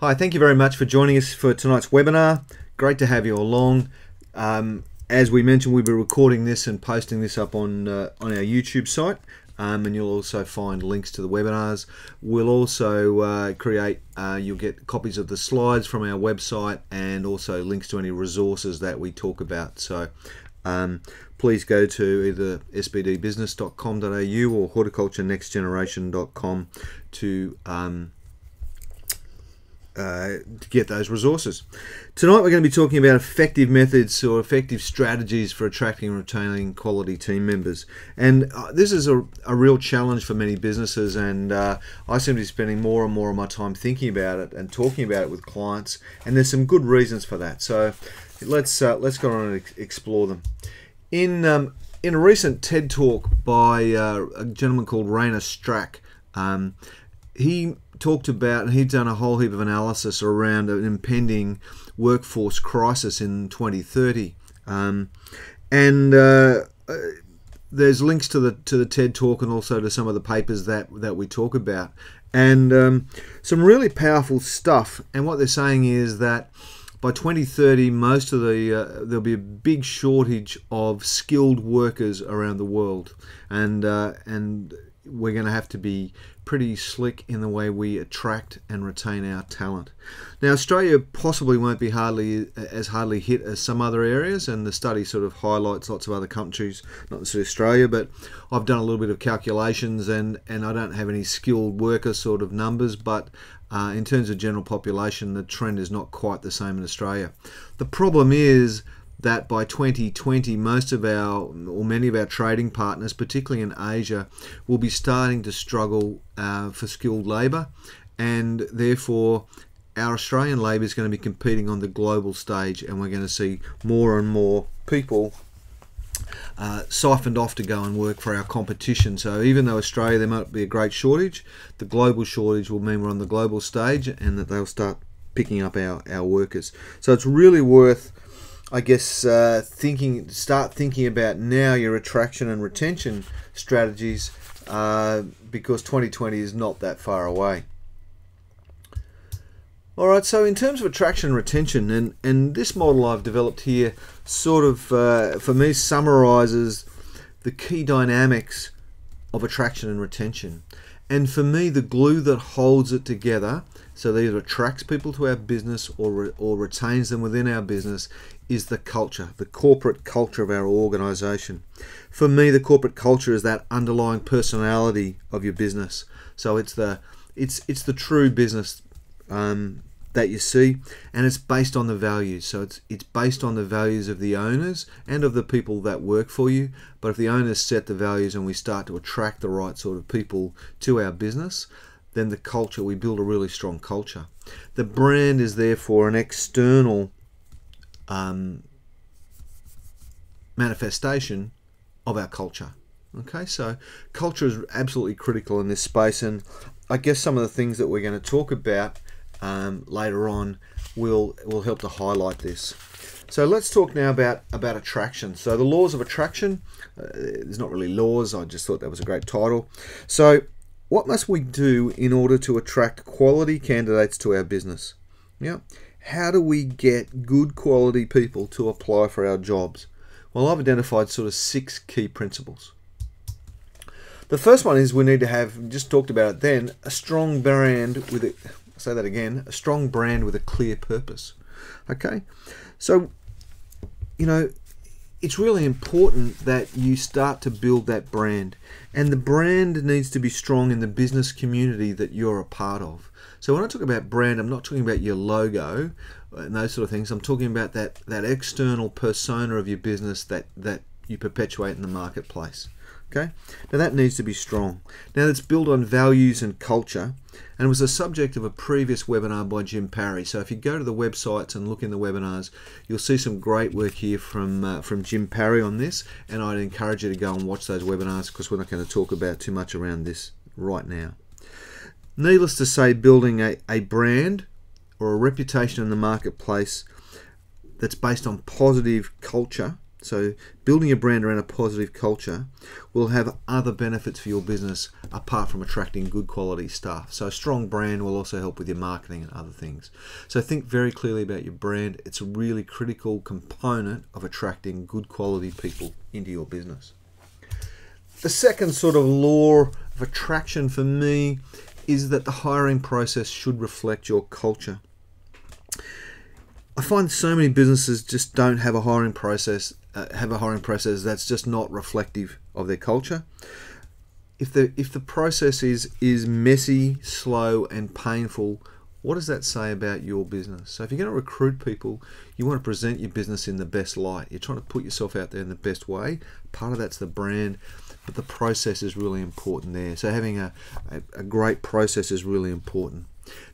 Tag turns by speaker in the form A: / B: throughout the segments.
A: Hi, thank you very much for joining us for tonight's webinar. Great to have you along. As we mentioned, we'll be recording this and posting this up on our YouTube site, and you'll also find links to the webinars. We'll also you'll get copies of the slides from our website and also links to any resources that we talk about. So please go to either sbdbusiness.com.au or horticulturenextgeneration.com to get those resources. Tonight we're going to be talking about effective methods or effective strategies for attracting and retaining quality team members. And this is a real challenge for many businesses, and I seem to be spending more and more of my time thinking about it and talking about it with clients, and there's some good reasons for that. So let's go on and explore them. In a recent TED Talk by a gentleman called Rainer Strack, he talked about, and he'd done a whole heap of analysis around an impending workforce crisis in 2030, there's links to the TED Talk and also to some of the papers that we talk about, and some really powerful stuff. And what they're saying is that by 2030, most of there'll be a big shortage of skilled workers around the world, and we're going to have to be pretty slick in the way we attract and retain our talent. Now, Australia possibly won't be as hardly hit as some other areas, and the study sort of highlights lots of other countries, not necessarily Australia, but I've done a little bit of calculations, and I don't have any skilled worker sort of numbers, but in terms of general population, the trend is not quite the same in Australia. The problem is that by 2020, many of our trading partners, particularly in Asia, will be starting to struggle for skilled labour, and therefore our Australian labour is going to be competing on the global stage, and we're going to see more and more people siphoned off to go and work for our competition. So even though Australia, there might be a great shortage, the global shortage will mean we're on the global stage and that they'll start picking up our workers. So it's really worth, I guess, start thinking about now your attraction and retention strategies, because 2020 is not that far away. Alright, so in terms of attraction and retention, and this model I've developed here sort of, for me, summarizes the key dynamics of attraction and retention. And for me, the glue that holds it together, so that either attracts people to our business or retains them within our business, is the culture, the corporate culture of our organization. For me, the corporate culture is that underlying personality of your business. So it's the true business that you see, and it's based on the values. So it's based on the values of the owners and of the people that work for you. But if the owners set the values and we start to attract the right sort of people to our business, then the culture, we build a really strong culture. The brand is therefore an external manifestation of our culture. Okay, so culture is absolutely critical in this space, and I guess some of the things that we're going to talk about later on will help to highlight this. So let's talk now about attraction. So the laws of attraction, there's not really laws, I just thought that was a great title. So what must we do in order to attract quality candidates to our business? Yeah. How do we get good quality people to apply for our jobs? Well, I've identified sort of 6 key principles. The first one is we need to have, just talked about it then, a strong brand with a, say that again, a strong brand with a clear purpose. Okay, so it's really important that you start to build that brand, and the brand needs to be strong in the business community that you're a part of. So when I talk about brand, I'm not talking about your logo and those sort of things. I'm talking about that external persona of your business that you perpetuate in the marketplace. Okay, now that needs to be strong. Now it's built on values and culture, and it was the subject of a previous webinar by Jim Parry. So if you go to the websites and look in the webinars, you'll see some great work here from Jim Parry on this, and I'd encourage you to go and watch those webinars, because we're not going to talk about too much around this right now. Needless to say, building a brand or a reputation in the marketplace that's based on positive culture, So building a brand around a positive culture will have other benefits for your business apart from attracting good quality staff. So a strong brand will also help with your marketing and other things. So think very clearly about your brand. It's a really critical component of attracting good quality people into your business. The second sort of law of attraction for me is that the hiring process should reflect your culture. I find so many businesses just don't have a hiring process that's just not reflective of their culture. If the process is messy, slow, and painful, what does that say about your business? So if you're going to recruit people, you want to present your business in the best light. You're trying to put yourself out there in the best way. Part of that's the brand, but the process is really important there. So having a great process is really important.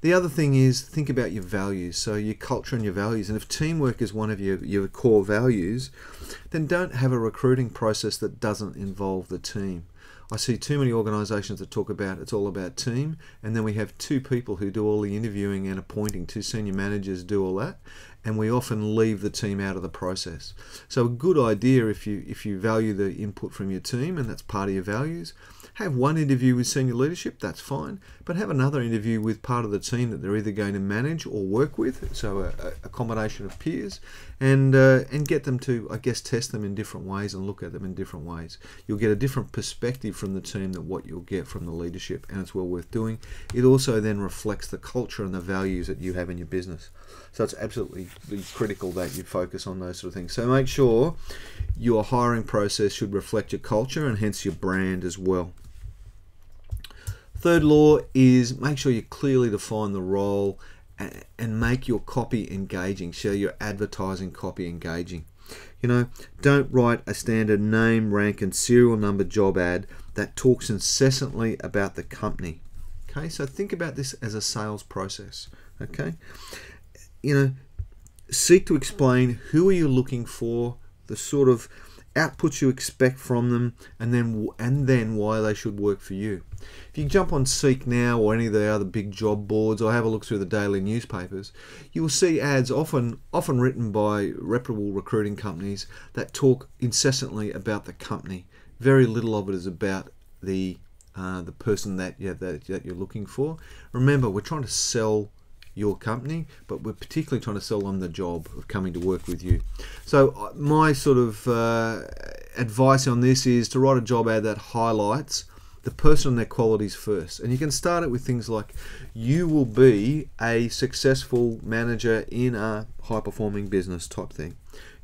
A: The other thing is think about your values, so your culture and your values. And if teamwork is one of your core values, then don't have a recruiting process that doesn't involve the team. I see too many organisations that talk about it's all about team, and then we have two people who do all the interviewing and appointing, two senior managers do all that, and we often leave the team out of the process. So a good idea, if you value the input from your team and that's part of your values, have one interview with senior leadership, that's fine, but have another interview with part of the team that they're either going to manage or work with, so a combination of peers, and get them to, I guess, test them in different ways and look at them in different ways. You'll get a different perspective from the team than what you'll get from the leadership, and it's well worth doing. It also then reflects the culture and the values that you have in your business. So it's absolutely critical that you focus on those sort of things. So make sure your hiring process should reflect your culture and hence your brand as well. Third law is make sure you clearly define the role and make your copy engaging. Share your advertising copy engaging. You know, don't write a standard name, rank, and serial number job ad that talks incessantly about the company. Okay, so think about this as a sales process. Okay, you know, seek to explain who are you looking for, the sort of outputs you expect from them, and then why they should work for you. If you jump on Seek Now or any of the other big job boards, or have a look through the daily newspapers, you will see ads often written by reputable recruiting companies that talk incessantly about the company. Very little of it is about the person that you're looking for. Remember, we're trying to sell your company, but we're particularly trying to sell them the job of coming to work with you. So my sort of advice on this is to write a job ad that highlights the person and their qualities first. And you can start it with things like, you will be a successful manager in a high-performing business type thing.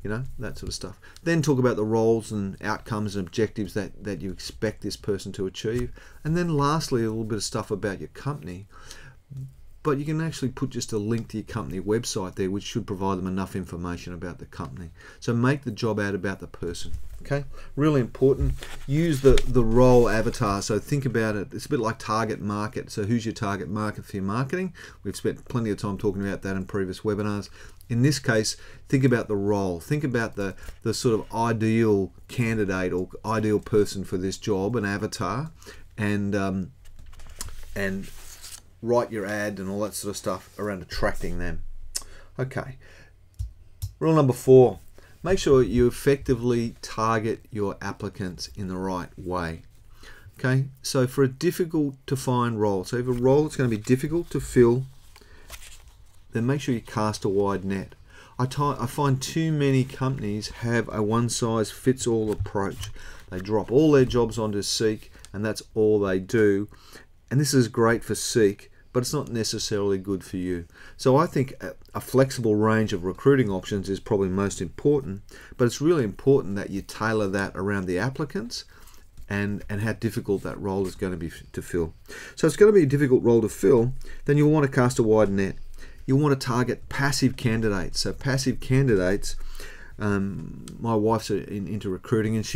A: You know, that sort of stuff. Then talk about the roles and outcomes and objectives that you expect this person to achieve. And then lastly, a little bit of stuff about your company. But you can actually put just a link to your company website there, which should provide them enough information about the company. So make the job ad about the person. Okay, really important. Use the role avatar. So think about it. It's a bit like target market. So who's your target market for your marketing? We've spent plenty of time talking about that in previous webinars. In this case, think about the role. Think about the sort of ideal candidate or ideal person for this job, an avatar, and write your ad and all that sort of stuff around attracting them. Okay. Rule number 4. Make sure you effectively target your applicants in the right way. Okay, so for a difficult to find role, so if a role that's going to be difficult to fill, then make sure you cast a wide net. I find too many companies have a one-size-fits-all approach. They drop all their jobs onto Seek, and that's all they do. And this is great for Seek, but it's not necessarily good for you. So I think a flexible range of recruiting options is probably most important, but it's really important that you tailor that around the applicants and how difficult that role is going to be to fill. So it's going to be a difficult role to fill, then you'll want to cast a wide net. You'll want to target passive candidates. So passive candidates, my wife's into recruiting, and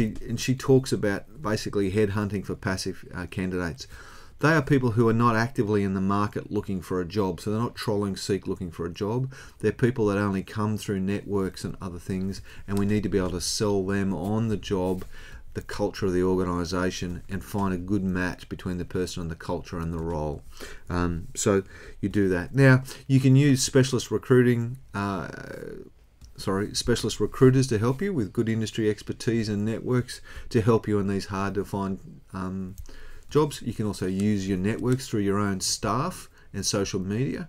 A: she talks about basically headhunting for passive candidates. They are people who are not actively in the market looking for a job, so they're not trolling Seek looking for a job. They're people that only come through networks and other things, and we need to be able to sell them on the job, the culture of the organisation, and find a good match between the person and the culture and the role. So you do that. Now, you can use specialist recruiting specialist recruiters to help you with good industry expertise and networks to help you in these hard to find jobs. You can also use your networks through your own staff and social media.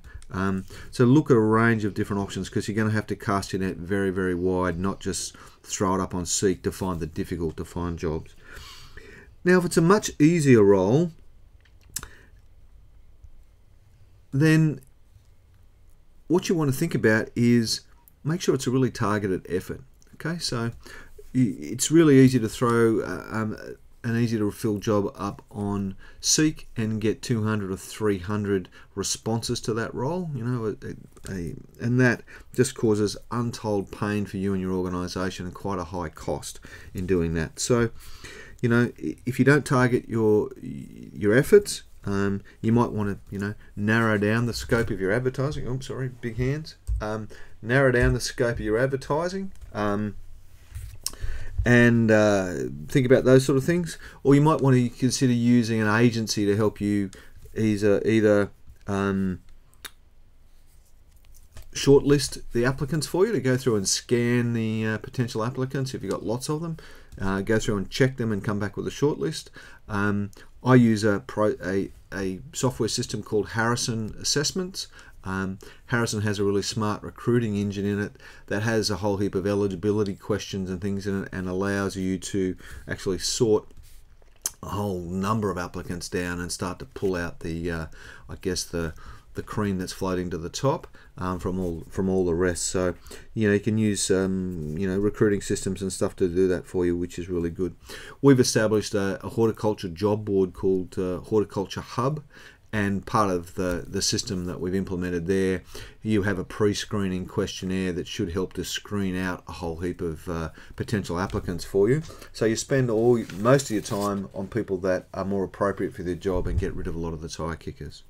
A: So look at a range of different options, because you're going to have to cast your net very, very wide, not just throw it up on Seek to find the difficult to find jobs. Now, if it's a much easier role, then what you want to think about is make sure it's a really targeted effort. Okay, so it's really easy to throw an easy to fill job up on Seek and get 200 or 300 responses to that role, you know, and that just causes untold pain for you and your organization and quite a high cost in doing that. So, you know, if you don't target your efforts, you might want to, you know, narrow down the scope of your advertising. Oh, sorry, big hands. Narrow down the scope of your advertising, and think about those sort of things. Or you might want to consider using an agency to help you either shortlist the applicants for you, to go through and scan the potential applicants if you've got lots of them, go through and check them and come back with a shortlist. I use a software system called Harrison Assessments. Harrison has a really smart recruiting engine in it that has a whole heap of eligibility questions and things in it, and allows you to actually sort a whole number of applicants down and start to pull out the I guess the cream that's floating to the top from all the rest. So, you know, you can use you know, recruiting systems and stuff to do that for you, which is really good. We've established a horticulture job board called Horticulture Hub, and part of the system that we've implemented there, you have a pre-screening questionnaire that should help to screen out a whole heap of potential applicants for you. So you spend most of your time on people that are more appropriate for their job and get rid of a lot of the tire kickers.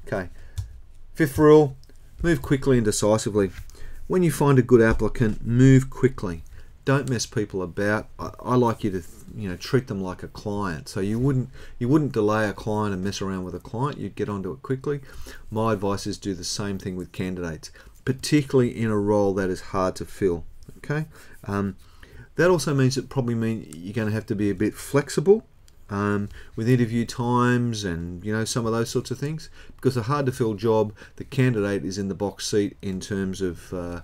A: Okay, fifth rule, move quickly and decisively. When you find a good applicant, move quickly. Don't mess people about. I like you to, you know, treat them like a client. So you wouldn't delay a client and mess around with a client. You'd get onto it quickly. My advice is do the same thing with candidates, particularly in a role that is hard to fill. Okay, that also means you're going to have to be a bit flexible with interview times and, you know, some of those sorts of things, because a hard to fill job, the candidate is in the box seat in terms of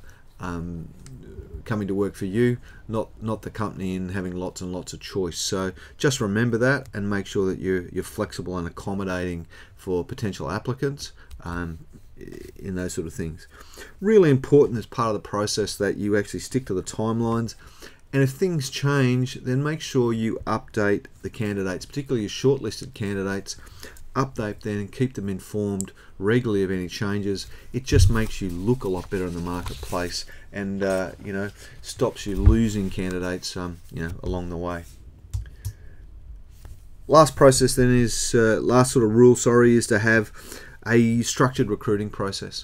A: coming to work for you, not the company, and having lots and lots of choice. So just remember that and make sure that you're flexible and accommodating for potential applicants in those sort of things. Really important as part of the process that you actually stick to the timelines. And if things change, then make sure you update the candidates, particularly your shortlisted candidates. Update them and keep them informed regularly of any changes. It just makes you look a lot better in the marketplace, and you know, stops you losing candidates you know, along the way. Last process then is last sort of rule, sorry, is to have a structured recruiting process.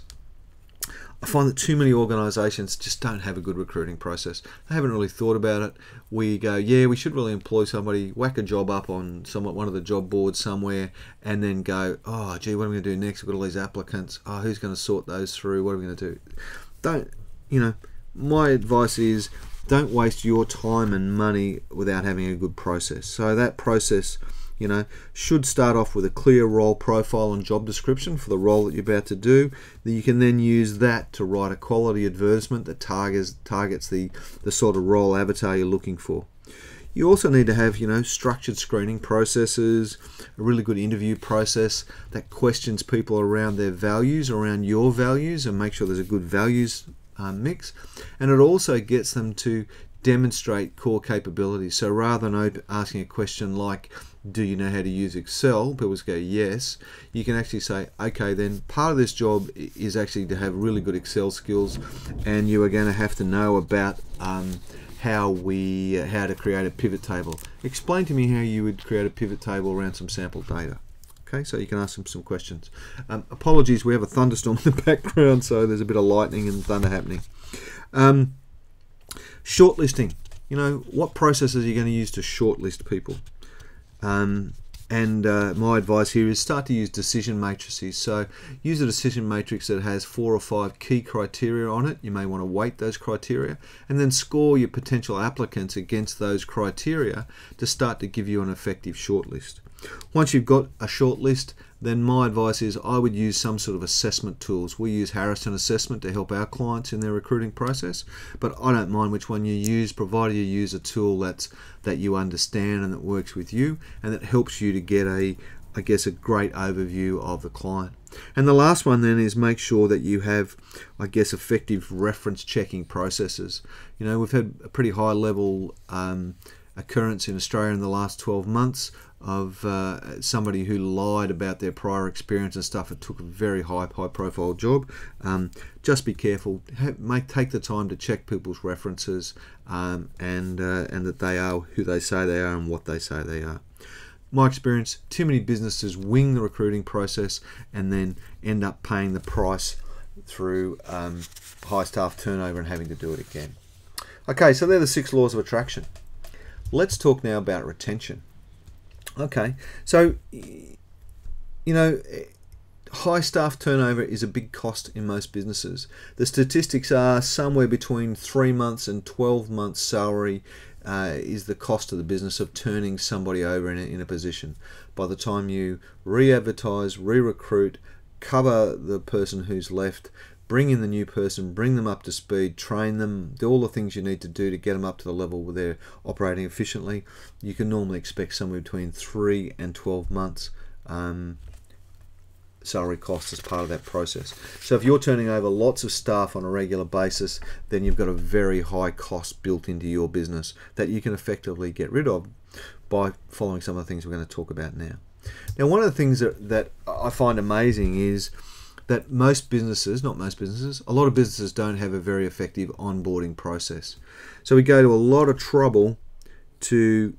A: I find that too many organisations just don't have a good recruiting process. They haven't really thought about it. We go, yeah, we should really employ somebody, whack a job up on one of the job boards somewhere, and then go, oh, gee, what are we going to do next? We've got all these applicants. Oh, who's going to sort those through? What are we going to do? You know, my advice is don't waste your time and money without having a good process. So that process, you know, should start off with a clear role profile and job description for the role that you're about to do. You can then use that to write a quality advertisement that targets the sort of role avatar you're looking for. You also need to have, you know, structured screening processes, a really good interview process that questions people around their values, around your values, and make sure there's a good values mix. And it also gets them to demonstrate core capabilities. So rather than asking a question like, do you know how to use Excel? People just go, yes. You can actually say, okay, then part of this job is actually to have really good Excel skills, and you are going to have to know about how to create a pivot table. Explain to me how you would create a pivot table around some sample data. Okay, so you can ask them some questions. Apologies, we have a thunderstorm in the background, so there's a bit of lightning and thunder happening. Shortlisting. You know, what processes are you going to use to shortlist people? And And my advice here is start to use decision matrices. So use a decision matrix that has 4 or 5 key criteria on it. You may want to weight those criteria and then score your potential applicants against those criteria to start to give you an effective shortlist. Once you've got a shortlist, then my advice is I would use some sort of assessment tools. We use Harrison Assessment to help our clients in their recruiting process, but I don't mind which one you use, provided you use a tool that you understand and that works with you and that helps you to get a great overview of the client. And the last one then is make sure that you have, effective reference checking processes. You know, we've had a pretty high level occurrence in Australia in the last 12 months of somebody who lied about their prior experience and stuff. It took a very high profile job. Just be careful. Take the time to check people's references and that they are who they say they are and what they say they are. My experience, too many businesses wing the recruiting process and then end up paying the price through high staff turnover and having to do it again. Okay, so they're the 6 laws of attraction. Let's talk now about retention. Okay, so, you know, high staff turnover is a big cost in most businesses. The statistics are somewhere between 3 months and 12 months salary is the cost of the business of turning somebody over in a position. By the time you re-advertise, re-recruit, cover the person who's left, bring in the new person, bring them up to speed, train them, do all the things you need to do to get them up to the level where they're operating efficiently, you can normally expect somewhere between 3 and 12 months salary costs as part of that process. So if you're turning over lots of staff on a regular basis, then you've got a very high cost built into your business that you can effectively get rid of by following some of the things we're going to talk about now. Now, one of the things that I find amazing is that most businesses, not most businesses, a lot of businesses don't have a very effective onboarding process. So we go to a lot of trouble to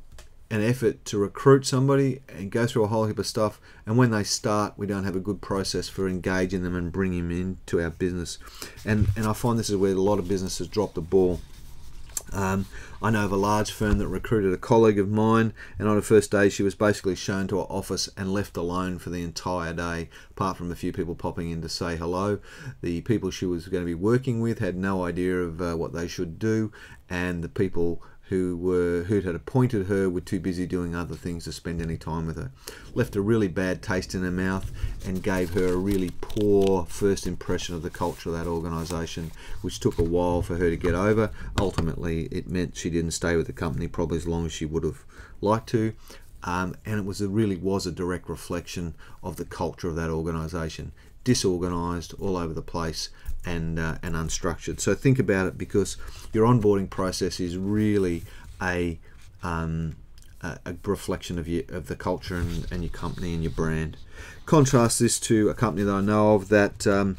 A: an effort to recruit somebody and go through a whole heap of stuff, and when they start, we don't have a good process for engaging them and bringing them into our business. And I find this is where a lot of businesses drop the ball. I know of a large firm that recruited a colleague of mine, and on her first day she was basically shown to her office and left alone for the entire day, apart from a few people popping in to say hello. The people she was going to be working with had no idea of what they should do, and the people who had appointed her were too busy doing other things to spend any time with her. Left a really bad taste in her mouth and gave her a really poor first impression of the culture of that organisation, which took a while for her to get over. Ultimately, it meant she didn't stay with the company probably as long as she would have liked to, and it really was a direct reflection of the culture of that organisation. Disorganised, all over the place, and unstructured. So think about it, because your onboarding process is really a reflection of the culture and your company and your brand. Contrast this to a company that I know of that in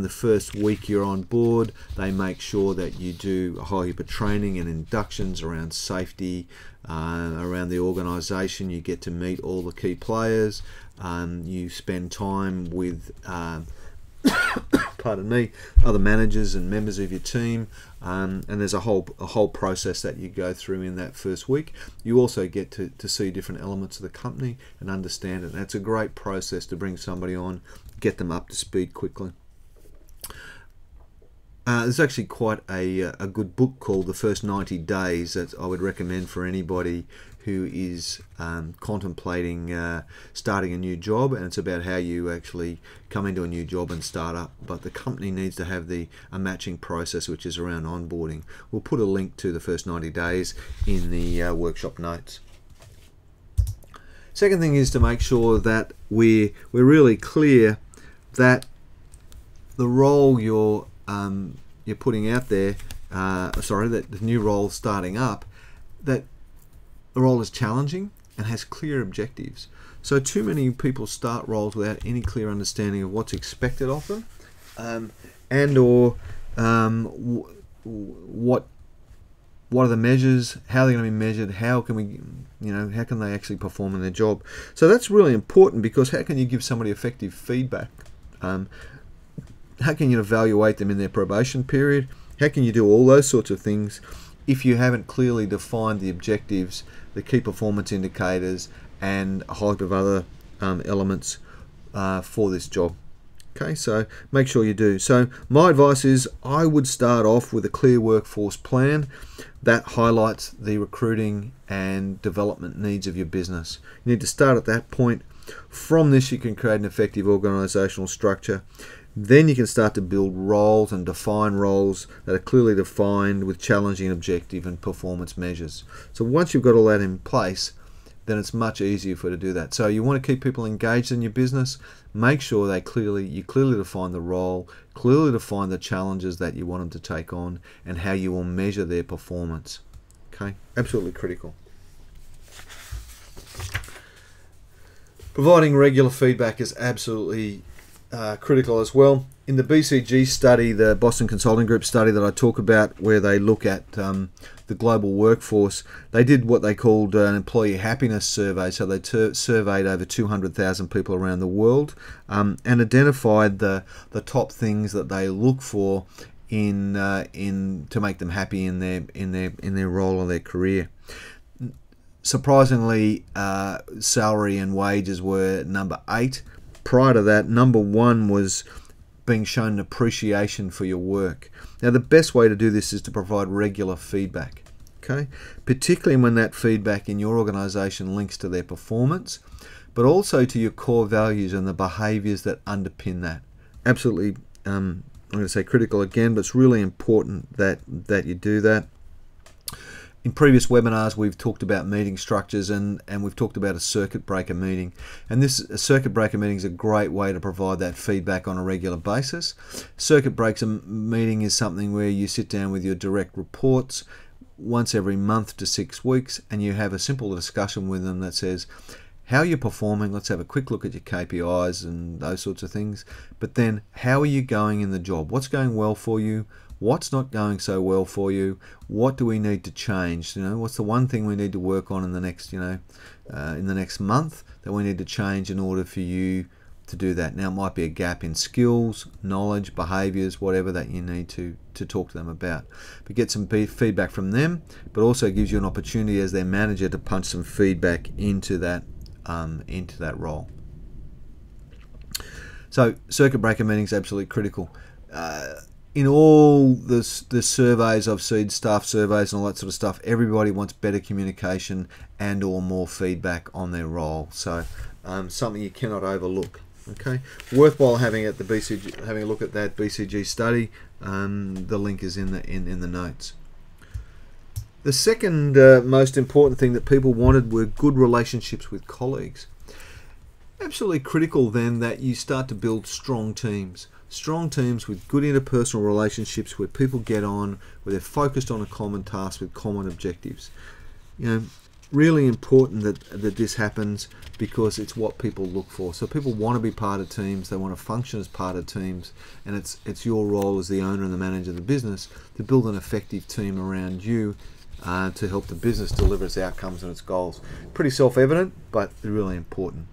A: the first week you're on board, they make sure that you do a whole heap of training and inductions around safety, around the organisation. You get to meet all the key players. You spend time with pardon me, other managers and members of your team, and there's a whole process that you go through in that first week. You also get to see different elements of the company and understand it, and it's a great process to bring somebody on, get them up to speed quickly. There's actually quite a good book called The First 90 Days that I would recommend for anybody who is contemplating starting a new job, and it's about how you actually come into a new job and start up. But the company needs to have a matching process which is around onboarding. We'll put a link to The First 90 Days in the workshop notes. Second thing is to make sure that we're really clear that the role you're putting out there, that the new role starting up, that the role is challenging and has clear objectives. So too many people start roles without any clear understanding of what's expected of them, what are the measures, how they're going to be measured, how can they actually perform in their job. So that's really important, because how can you give somebody effective feedback? How can you evaluate them in their probation period? How can you do all those sorts of things if you haven't clearly defined the objectives, the key performance indicators, and a whole heap of other elements for this job. Okay, so make sure you do. So my advice is I would start off with a clear workforce plan that highlights the recruiting and development needs of your business. You need to start at that point. From this, you can create an effective organizational structure. Then you can start to build roles and define roles that are clearly defined with challenging objective and performance measures. So once you've got all that in place, then it's much easier for you to do that. So you want to keep people engaged in your business. Make sure you clearly define the role, clearly define the challenges that you want them to take on, and how you will measure their performance. Okay, absolutely critical. Providing regular feedback is absolutely critical as well. In the BCG study, the Boston Consulting Group study that I talk about, where they look at the global workforce, they did what they called an employee happiness survey. So they surveyed over 200,000 people around the world and identified the top things that they look for in to make them happy in their role or their career. Surprisingly, salary and wages were number 8. Prior to that, number 1 was being shown appreciation for your work. Now, the best way to do this is to provide regular feedback, okay? Particularly when that feedback in your organization links to their performance, but also to your core values and the behaviors that underpin that. Absolutely, I'm going to say critical again, but it's really important that you do that. In previous webinars, we've talked about meeting structures and we've talked about a circuit breaker meeting. And a circuit breaker meeting is a great way to provide that feedback on a regular basis. Circuit breaker meeting is something where you sit down with your direct reports once every month to 6 weeks and you have a simple discussion with them that says, how are you performing? Let's have a quick look at your KPIs and those sorts of things. But then, how are you going in the job? What's going well for you? What's not going so well for you? What do we need to change? What's the one thing we need to work on in the next, in the next month that we need to change in order for you to do that? Now, it might be a gap in skills, knowledge, behaviors, whatever that you need to talk to them about. But get some feedback from them, but also gives you an opportunity as their manager to punch some feedback into that role. So, circuit breaker meetings are absolutely critical. In all the surveys I've seen, staff surveys and all that sort of stuff, everybody wants better communication and or more feedback on their role. So something you cannot overlook. Okay, worthwhile having a look at that BCG study. The link is in the notes. The second most important thing that people wanted were good relationships with colleagues. Absolutely critical then that you start to build strong teams. Strong teams with good interpersonal relationships where people get on, where they're focused on a common task with common objectives. Really important that this happens because it's what people look for. So people want to be part of teams, they want to function as part of teams, and it's your role as the owner and the manager of the business to build an effective team around you to help the business deliver its outcomes and its goals. Pretty self-evident, but really important.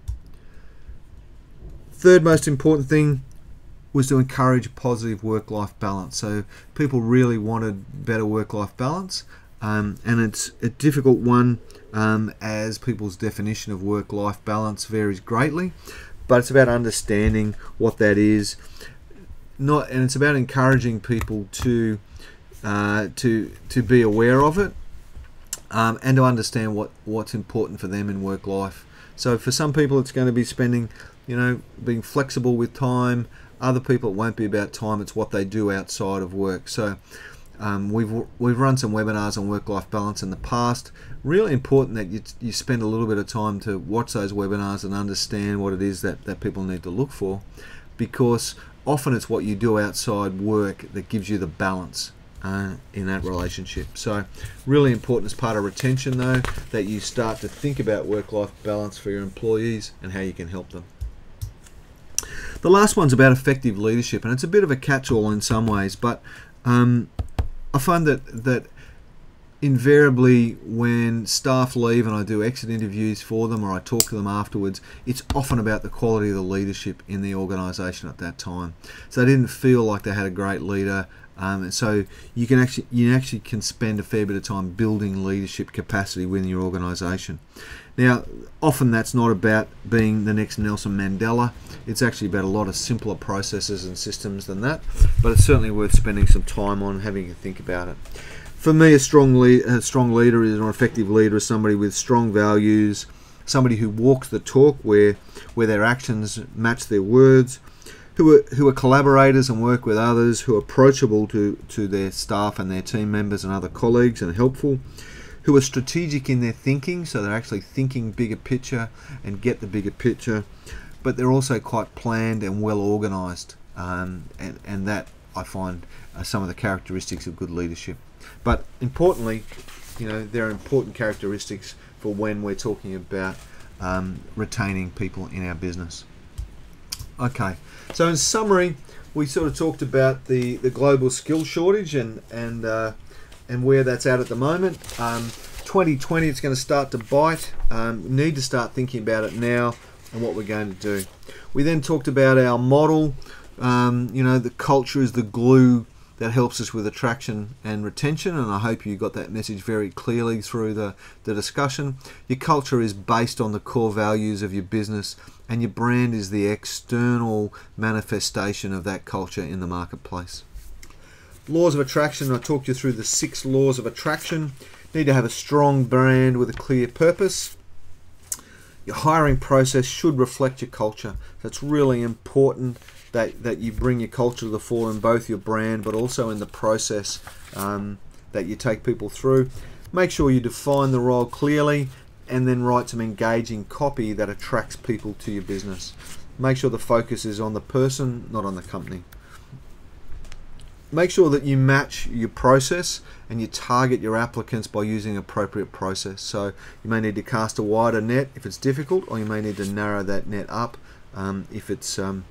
A: Third most important thing was to encourage a positive work-life balance. So people really wanted better work-life balance, and it's a difficult one as people's definition of work-life balance varies greatly, but it's about understanding what that is, and it's about encouraging people to be aware of it and to understand what's important for them in work life. So for some people, it's going to be spending, being flexible with time. Other people, it won't be about time, it's what they do outside of work. So we've run some webinars on work-life balance in the past. Really important that you spend a little bit of time to watch those webinars and understand what it is that people need to look for, because often it's what you do outside work that gives you the balance in that relationship. So really important as part of retention though, that you start to think about work-life balance for your employees and how you can help them. The last one's about effective leadership, and it's a bit of a catch-all in some ways, but I find that invariably when staff leave and I do exit interviews for them or I talk to them afterwards, it's often about the quality of the leadership in the organisation at that time. So they didn't feel like they had a great leader, So you actually can spend a fair bit of time building leadership capacity within your organisation. Now, often that's not about being the next Nelson Mandela. It's actually about a lot of simpler processes and systems than that, but it's certainly worth spending some time on having to think about it. For me, a strong leader is, or an effective leader is somebody with strong values, somebody who walks the talk, where their actions match their words, who are collaborators and work with others, who are approachable to their staff and their team members and other colleagues and helpful, who are strategic in their thinking, so they're actually thinking bigger picture and get the bigger picture, but they're also quite planned and well organised, and that I find are some of the characteristics of good leadership. But importantly, there are important characteristics for when we're talking about retaining people in our business. Okay, so in summary, we sort of talked about the global skill shortage and where that's at the moment. 2020, it's going to start to bite. We need to start thinking about it now and what we're going to do. We then talked about our model. The culture is the glue that helps us with attraction and retention, and I hope you got that message very clearly through the discussion. Your culture is based on the core values of your business, and your brand is the external manifestation of that culture in the marketplace. Laws of attraction, I talked you through the 6 laws of attraction. You need to have a strong brand with a clear purpose. Your hiring process should reflect your culture. That's really important that you bring your culture to the fore in both your brand but also in the process that you take people through. Make sure you define the role clearly and then write some engaging copy that attracts people to your business. Make sure the focus is on the person, not on the company. Make sure that you match your process and you target your applicants by using appropriate process. So you may need to cast a wider net if it's difficult, or you may need to narrow that net up if it's an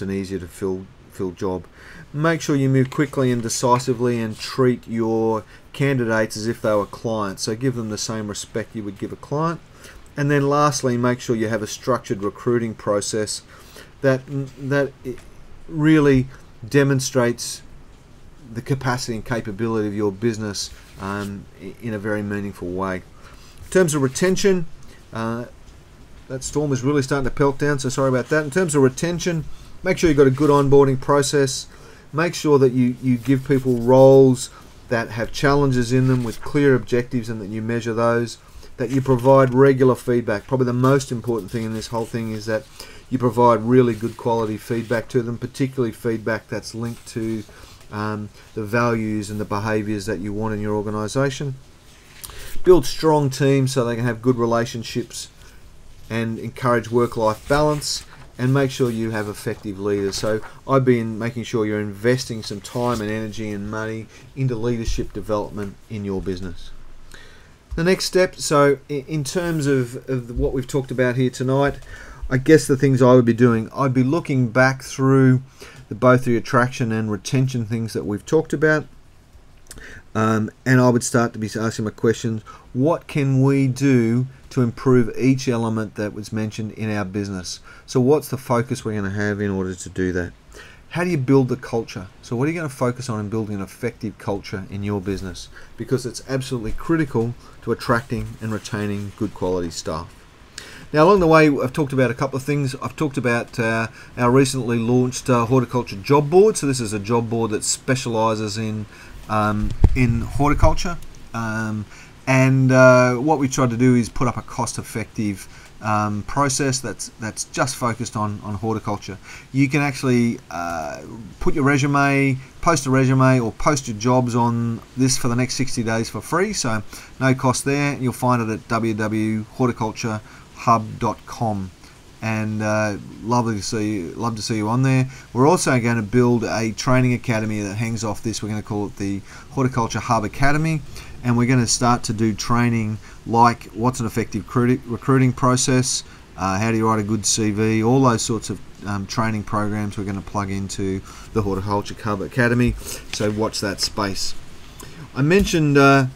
A: easier to fill job. Make sure you move quickly and decisively and treat your candidates as if they were clients. So give them the same respect you would give a client. And then lastly, make sure you have a structured recruiting process that really demonstrates the capacity and capability of your business in a very meaningful way. In terms of retention, that storm is really starting to pelt down, so sorry about that. In terms of retention, make sure you've got a good onboarding process. Make sure that you give people roles that have challenges in them with clear objectives and that you measure those. That you provide regular feedback. Probably the most important thing in this whole thing is that you provide really good quality feedback to them, particularly feedback that's linked to the values and the behaviours that you want in your organisation. Build strong teams so they can have good relationships and encourage work-life balance, and make sure you have effective leaders. So I've been making sure you're investing some time and energy and money into leadership development in your business. The next step, so in terms of what we've talked about here tonight, I guess the things I would be doing, I'd be looking back through both the attraction and retention things that we've talked about, and I would start to be asking my questions. What can we do to improve each element that was mentioned in our business? So what's the focus we're going to have in order to do that? How do you build the culture? So what are you going to focus on in building an effective culture in your business? Because it's absolutely critical to attracting and retaining good quality staff. Now, along the way, I've talked about a couple of things. I've talked about our recently launched horticulture job board. So this is a job board that specialises in horticulture. And what we tried to do is put up a cost-effective process that's just focused on horticulture. You can actually put your resume, post a resume, or post your jobs on this for the next 60 days for free. So no cost there. You'll find it at www.horticulturehub.com. And love to see you on there. We're also going to build a training academy that hangs off this. We're going to call it the Horticulture Hub Academy, and we're going to start to do training like what's an effective recruiting process, how do you write a good CV, all those sorts of training programs we're going to plug into the Horticulture Hub Academy. So watch that space. I mentioned an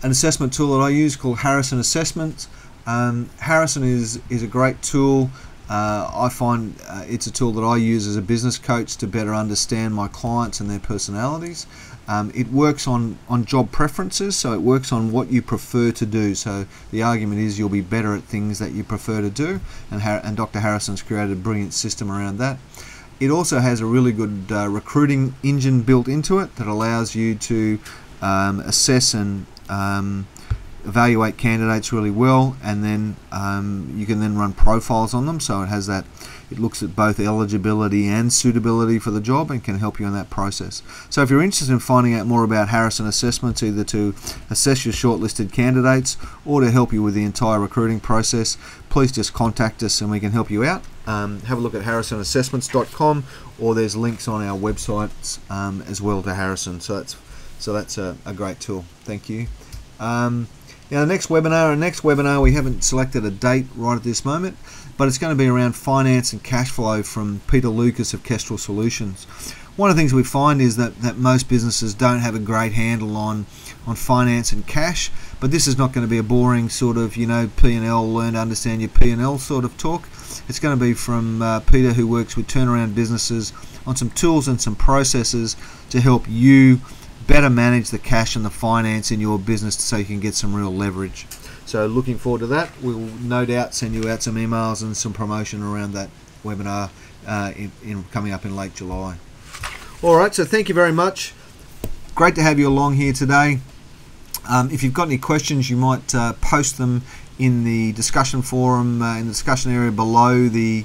A: assessment tool that I use called Harrison Assessments. Harrison is a great tool I find it's a tool that I use as a business coach to better understand my clients and their personalities. It works on job preferences, so it works on what you prefer to do. So the argument is you'll be better at things that you prefer to do, and Dr. Harrison's created a brilliant system around that. It also has a really good recruiting engine built into it that allows you to assess and evaluate candidates really well, and then you can then run profiles on them. So it has that, it looks at both eligibility and suitability for the job and can help you in that process. So if you're interested in finding out more about Harrison Assessments, either to assess your shortlisted candidates or to help you with the entire recruiting process, please just contact us and we can help you out. Have a look at harrisonassessments.com, or there's links on our websites as well to Harrison. So that's a great tool. Thank you. Now the next webinar, we haven't selected a date right at this moment, but it's going to be around finance and cash flow from Peter Lucas of Kestrel Solutions. One of the things we find is that most businesses don't have a great handle on finance and cash, but this is not going to be a boring sort of, P&L, learn to understand your P&L sort of talk. It's going to be from Peter, who works with turnaround businesses, on some tools and some processes to help you better manage the cash and the finance in your business so you can get some real leverage. So looking forward to that. We'll no doubt send you out some emails and some promotion around that webinar coming up in late July. Alright, so thank you very much. Great to have you along here today. If you've got any questions, you might post them in the discussion forum, in the discussion area below this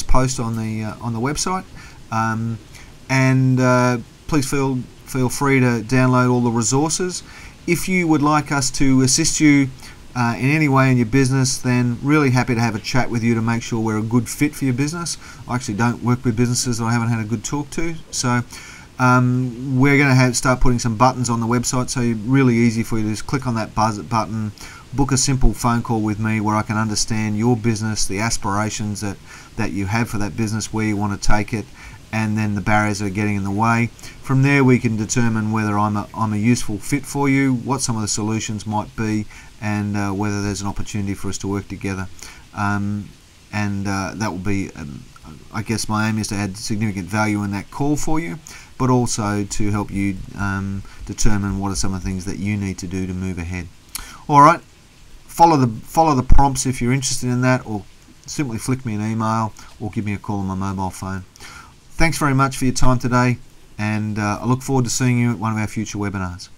A: post on the website. Please feel free to download all the resources. If you would like us to assist you in any way in your business, then really happy to have a chat with you to make sure we're a good fit for your business. I actually don't work with businesses that I haven't had a good talk to, so we're going to start putting some buttons on the website, so really easy for you to just click on that button, book a simple phone call with me where I can understand your business, the aspirations that you have for that business, where you want to take it, and then the barriers that are getting in the way. From there we can determine whether I'm a useful fit for you, what some of the solutions might be, and whether there's an opportunity for us to work together. That will be, I guess my aim is to add significant value in that call for you, but also to help you determine what are some of the things that you need to do to move ahead. Alright, follow the prompts if you're interested in that, or simply flick me an email or give me a call on my mobile phone. Thanks very much for your time today, and I look forward to seeing you at one of our future webinars.